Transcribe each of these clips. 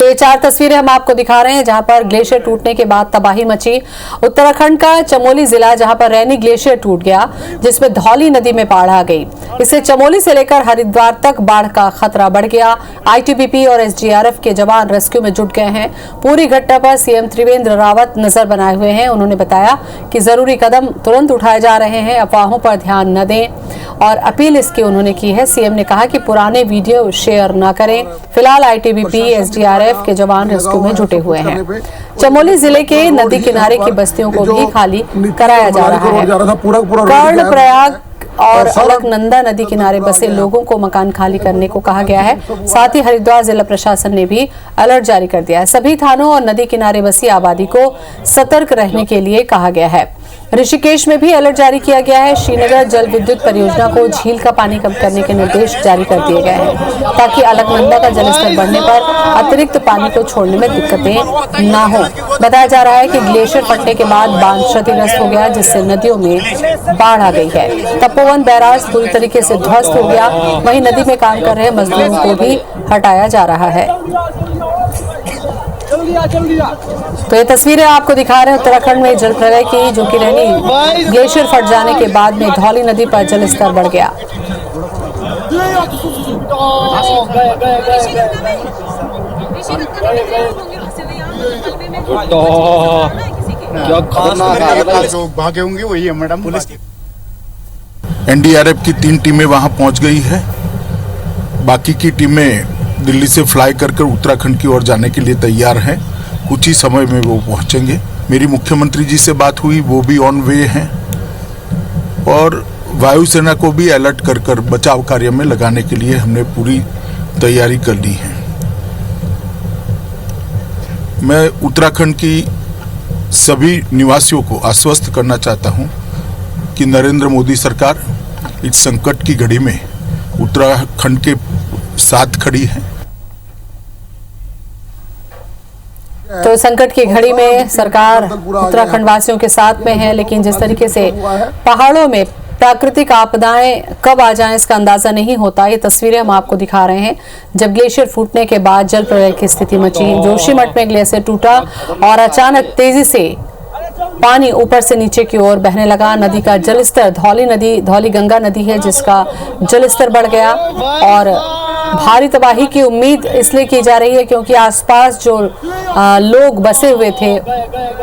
तो ये 4 तस्वीरें हम आपको दिखा रहे हैं जहां पर ग्लेशियर टूटने के बाद तबाही मची। उत्तराखंड का चमोली जिला जहां पर रैनी ग्लेशियर टूट गया, जिसमें धौली नदी में बाढ़ आ गई। इससे चमोली से लेकर हरिद्वार तक बाढ़ का खतरा बढ़ गया। आईटीबीपी और एसडीआरएफ के जवान रेस्क्यू में जुट गए हैं। पूरी घटना पर सीएम त्रिवेंद्र रावत नजर बनाए हुए हैं। उन्होंने बताया कि जरूरी कदम तुरंत उठाए जा रहे हैं, अफवाहों पर ध्यान न दें और अपील इसकी उन्होंने की है। सीएम ने कहा कि पुराने वीडियो शेयर न करें। फिलहाल आईटीबीपी एसडीआरएफ के जवान रेस्क्यू में जुटे हुए हैं। चमोली जिले के नदी किनारे की बस्तियों को भी खाली कराया जा रहा है। कर्णप्रयाग और अलकनंदा नदी किनारे बसे लोगों को मकान खाली करने को कहा गया है। साथ ही हरिद्वार जिला प्रशासन ने भी अलर्ट जारी कर दिया है। सभी थानों और नदी किनारे बसी आबादी को सतर्क रहने के लिए कहा गया है। ऋषिकेश में भी अलर्ट जारी किया गया है। श्रीनगर जल विद्युत परियोजना को झील का पानी कम करने के निर्देश जारी कर दिए गए हैं ताकि अलकनंदा का जलस्तर बढ़ने पर अतिरिक्त पानी को छोड़ने में दिक्कतें न हो। बताया जा रहा है कि ग्लेशियर फटने के बाद बांध क्षतिग्रस्त हो गया, जिससे नदियों में बाढ़ आ गई है। तपोवन बैराज पूरी तरीके से ध्वस्त हो गया। वहीं नदी में काम कर रहे मजदूरों को भी हटाया जा रहा है। तो ये तस्वीरें आपको दिखा रहे हैं उत्तराखंड में जल प्रलय की, जो कि रैनी ग्लेशियर फट जाने के बाद में धौली नदी पर जलस्तर बढ़ गया। जो भागे होंगे वही है मैडम। पुलिस की एनडीआरएफ की 3 टीमें वहां पहुंच गई है। बाकी की टीमें दिल्ली से फ्लाई कर उत्तराखंड की ओर जाने के लिए तैयार हैं। कुछ ही समय में वो पहुंचेंगे। मेरी मुख्यमंत्री जी से बात हुई, वो भी ऑन वे हैं और वायुसेना को भी अलर्ट कर बचाव कार्य में लगाने के लिए हमने पूरी तैयारी कर ली है। मैं उत्तराखंड की सभी निवासियों को आश्वस्त करना चाहता हूं कि नरेंद्र मोदी सरकार इस संकट की घड़ी में उत्तराखंड के साथ खड़ी है। तो संकट की घड़ी में सरकार उत्तराखंड वासियों के साथ में है, लेकिन जिस तरीके से पहाड़ों में प्राकृतिक आपदाएं कब आ जाएं इसका अंदाजा नहीं होता। ये तस्वीरें हम आपको दिखा रहे हैं जब ग्लेशियर फूटने के बाद जल प्रलय की स्थिति मची। जोशीमठ में ग्लेशियर टूटा और अचानक तेजी से पानी ऊपर से नीचे की ओर बहने लगा। नदी का जलस्तर धौली गंगा नदी है जिसका जलस्तर बढ़ गया और भारी तबाही की उम्मीद इसलिए की जा रही है क्योंकि आसपास जो लोग बसे हुए थे,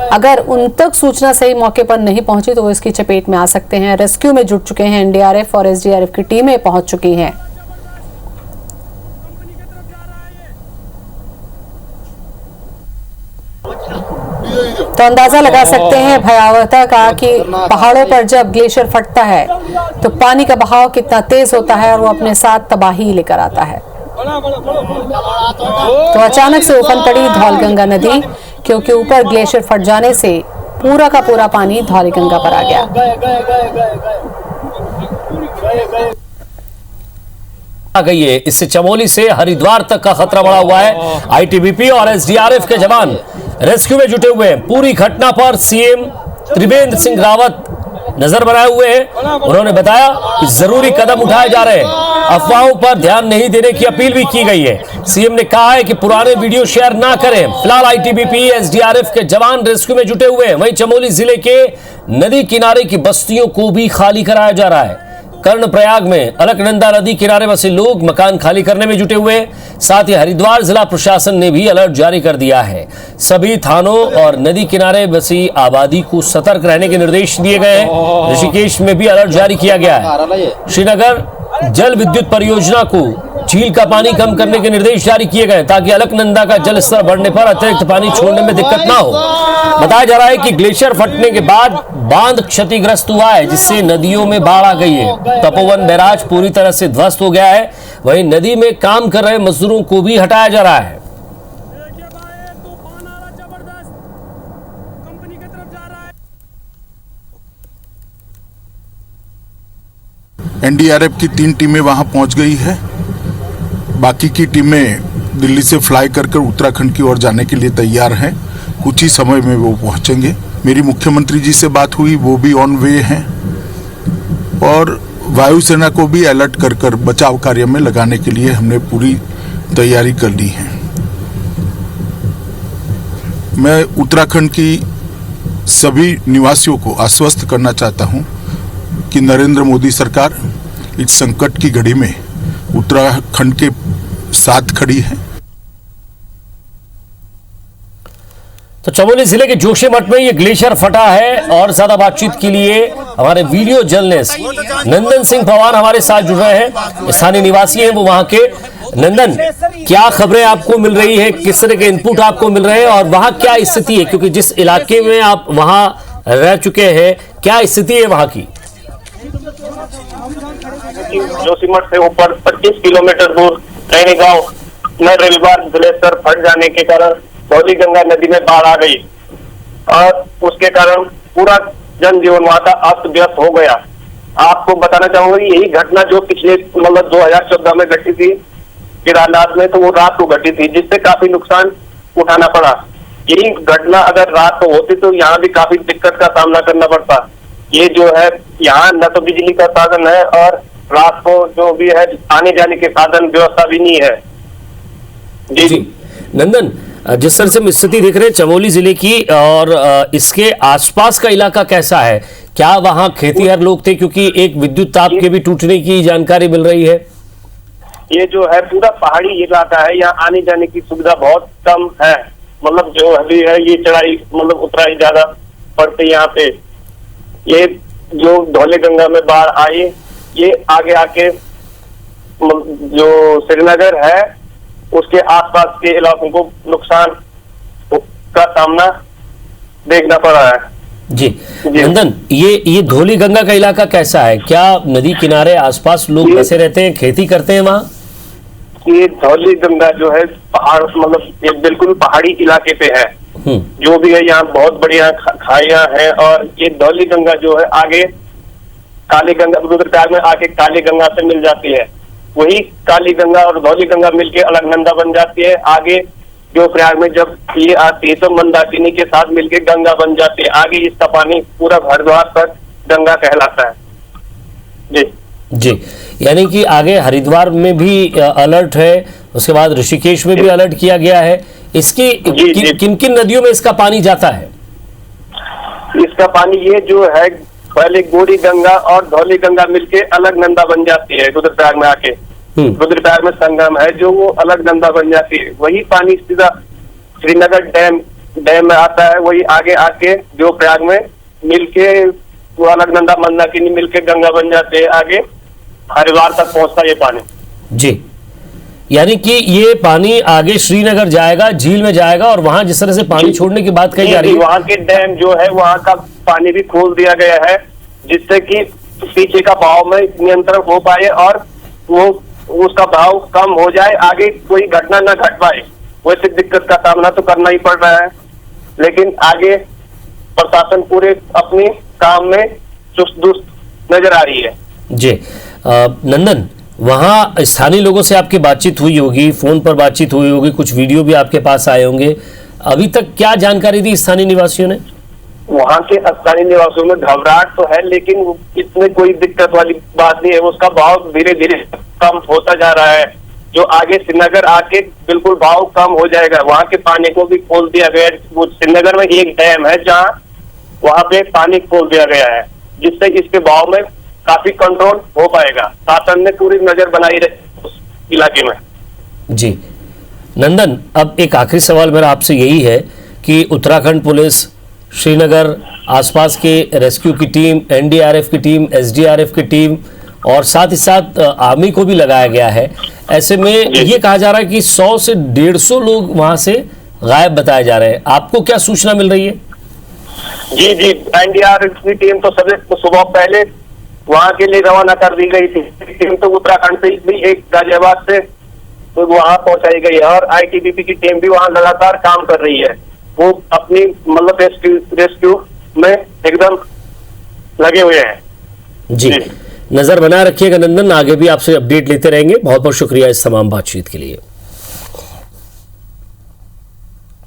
अगर उन तक सूचना सही मौके पर नहीं पहुंची तो वो इसकी चपेट में आ सकते हैं। रेस्क्यू में जुट चुके हैं एनडीआरएफ और एसडीआरएफ की टीमें पहुंच चुकी हैं। तो अंदाजा लगा सकते हैं भयावहता का कि पहाड़ों पर जब ग्लेशियर फटता है तो पानी का बहाव कितना तेज होता है और वो अपने साथ तबाही लेकर आता है। तो अचानक से उफन पड़ी धौलगंगा नदी, क्योंकि ऊपर ग्लेशियर फट जाने से पूरा का पूरा पानी धौलीगंगा पर आ गया। गई है। इससे चमोली से हरिद्वार तक का खतरा बढ़ा हुआ है। आईटीबीपी और एसडीआरएफ के जवान रेस्क्यू में जुटे हुए हैं। पूरी घटना पर सीएम त्रिवेंद्र सिंह रावत नजर बनाए हुए हैं। उन्होंने बताया कि जरूरी कदम उठाए जा रहे हैं, अफवाहों पर ध्यान नहीं देने की अपील भी की गई है। सीएम ने कहा है कि पुराने वीडियो शेयर ना करें। फिलहाल आईटीबीपी एसडीआरएफ के जवान रेस्क्यू में जुटे हुए हैं। वहीं चमोली जिले के नदी किनारे की बस्तियों को भी खाली कराया जा रहा है। कर्णप्रयाग में अलकनंदा नदी किनारे बसे लोग मकान खाली करने में जुटे हुए। साथ ही हरिद्वार जिला प्रशासन ने भी अलर्ट जारी कर दिया है। सभी थानों और नदी किनारे बसी आबादी को सतर्क रहने के निर्देश दिए गए हैं। ऋषिकेश में भी अलर्ट जारी किया गया है। श्रीनगर जल विद्युत परियोजना को झील का पानी कम करने के निर्देश जारी किए गए ताकि अलकनंदा का जल स्तर बढ़ने पर अतिरिक्त पानी छोड़ने में दिक्कत ना हो। बताया जा रहा है कि ग्लेशियर फटने के बाद बांध क्षतिग्रस्त हुआ है, जिससे नदियों में बाढ़ आ गई है। तपोवन बैराज पूरी तरह से ध्वस्त हो गया है। वहीं नदी में काम कर रहे मजदूरों को भी हटाया जा रहा है। एनडीआरएफ की 3 टीमें वहां पहुंच गई है। बाकी की टीमें दिल्ली से फ्लाई कर उत्तराखंड की ओर जाने के लिए तैयार हैं। कुछ ही समय में वो पहुंचेंगे। मेरी मुख्यमंत्री जी से बात हुई, वो भी ऑन वे हैं और वायुसेना को भी अलर्ट कर बचाव कार्य में लगाने के लिए हमने पूरी तैयारी कर ली है। मैं उत्तराखंड की सभी निवासियों को आश्वस्त करना चाहता हूं कि नरेंद्र मोदी सरकार इस संकट की घड़ी में उत्तराखंड के साथ खड़ी है। तो चमोली जिले के जोशीमठ में ये ग्लेशियर फटा है और ज्यादा बातचीत के लिए हमारे वीडियो जर्नलिस्ट नंदन सिंह पवार हमारे साथ जुड़ रहे हैं। स्थानीय निवासी हैं वो वहां के। नंदन, क्या खबरें आपको मिल रही है, किस तरह के इनपुट आपको मिल रहे हैं और वहां क्या स्थिति है, क्योंकि जिस इलाके में आप वहां रह चुके हैं, क्या स्थिति है वहां की? जोशीमठ से ऊपर 25 किलोमीटर दूर रैनी गांव में रविवार ग्लेशियर फट जाने के कारण धौली गंगा नदी में बाढ़ आ गई और उसके कारण पूरा जनजीवन वहां का अस्त व्यस्त हो गया। आपको बताना चाहूंगा कि यही घटना जो पिछले 2014 में घटी थी केदारनाथ में, तो वो रात को घटी थी, जिससे काफी नुकसान उठाना पड़ा। यही घटना अगर रात को होती तो यहाँ भी काफी दिक्कत का सामना करना पड़ता। ये जो है यहाँ न तो बिजली का साधन है और रात को जो भी है आने जाने के साधन व्यवस्था भी नहीं है। जी नंदन, जिस तरह से हम स्थिति देख रहे हैं चमोली जिले की और इसके आसपास का इलाका कैसा है, क्या वहां खेतीहर लोग थे, क्योंकि एक विद्युत तार के भी टूटने की जानकारी मिल रही है? ये जो है पूरा पहाड़ी इलाका है, यहाँ आने जाने की सुविधा बहुत कम है। मतलब जो अभी है ये चढ़ाई मतलब उतराई ज्यादा पड़ती यहाँ पे। ये जो धौली गंगा में बाढ़ आई, ये आगे आके जो श्रीनगर है उसके आसपास के इलाकों को नुकसान का सामना देखना पड़ा है। जी नंदन, ये धौली गंगा का इलाका कैसा है? क्या नदी किनारे आसपास लोग बसे रहते हैं, खेती करते हैं वहाँ? ये धौली गंगा जो है पहाड़ मतलब ये बिल्कुल पहाड़ी इलाके पे है। जो भी है यहाँ बहुत बढ़िया खाइयां हैं और ये धौली गंगा जो है आगे काली गंगा रुद्रप्रयाग में आके काली गंगा से मिल जाती है। वही काली गंगा और धौली गंगा मिलके अलकनंदा बन जाती है। आगे जो प्रयाग में जब ये आती है तो मंदाकिनी के साथ मिलके गंगा बन जाती है। आगे इसका पानी पूरा हरिद्वार तक गंगा कहलाता है। जी जी, यानी कि आगे हरिद्वार में भी अलर्ट है, उसके बाद ऋषिकेश में भी अलर्ट किया गया है। इसकी किन किन नदियों में इसका पानी जाता है? इसका पानी ये जो है पहले गोरी गंगा और धौली गंगा मिलके अलकनंदा बन जाती है रुद्रप्रयाग में आके। रुद्रप्रयाग में संगम है जो वो अलकनंदा बन जाती है। वही पानी सीधा श्रीनगर डैम में आता है। वही आगे आके जो प्रयाग में मिलके वो अलकनंदा मंदाकिनी मिलके गंगा बन जाते हैं। आगे हरिद्वार तक पहुंचता है ये पानी। जी, यानी कि ये पानी आगे श्रीनगर जाएगा, झील में जाएगा और वहां जिस तरह से पानी छोड़ने की बात कही जा रही है, वहाँ के डैम जो है वहाँ का पानी भी खोल दिया गया है जिससे कि पीछे का भाव में नियंत्रण हो पाए और वो उसका भाव कम हो जाए, आगे कोई घटना न घट पाए। वैसे दिक्कत का सामना तो करना ही पड़ रहा है, लेकिन आगे प्रशासन पूरे अपने काम में चुस्त दुरुस्त नजर आ रही है। जी नंदन, वहाँ स्थानीय लोगों से आपकी बातचीत हुई होगी, फोन पर बातचीत हुई होगी, कुछ वीडियो भी आपके पास आए होंगे। अभी तक क्या जानकारी दी स्थानीय निवासियों ने? वहाँ के स्थानीय निवासियों में घबराहट तो है, लेकिन इसमें कोई दिक्कत वाली बात नहीं है। उसका भाव धीरे धीरे कम होता जा रहा है। जो आगे श्रीनगर आके बिल्कुल भाव कम हो जाएगा। वहाँ के पानी को भी खोल दिया गया है। वो श्रीनगर में एक डैम है जहाँ वहाँ पे पानी खोल दिया गया है, जिससे इसके भाव में काफी कंट्रोल हो पाएगा। शासन ने पूरी नजर बनाई रही उस इलाके में। जी नंदन, अब एक आखिरी सवाल मेरा आपसे यही है कि उत्तराखंड पुलिस, श्रीनगर आसपास के रेस्क्यू की टीम, एनडीआरएफ की टीम, एसडीआरएफ की टीम और साथ ही साथ आर्मी को भी लगाया गया है। ऐसे में ये कहा जा रहा है कि 100 से 150 लोग वहां से गायब बताए जा रहे हैं। आपको क्या सूचना मिल रही है? जी जी, एनडीआरएफ की टीम तो सुबह पहले वहाँ के लिए रवाना कर दी गई थी। टीम तो उत्तराखंड से भी एक गाजियाबाद से तो वहाँ पहुंचाई गई है और आईटीबीपी की टीम भी वहाँ लगातार काम कर रही है। वो अपनी मतलब रेस्क्यू में एकदम लगे हुए हैं। जी नजर बना रखिएगा नंदन, आगे भी आपसे अपडेट लेते रहेंगे। बहुत बहुत शुक्रिया इस तमाम बातचीत के लिए।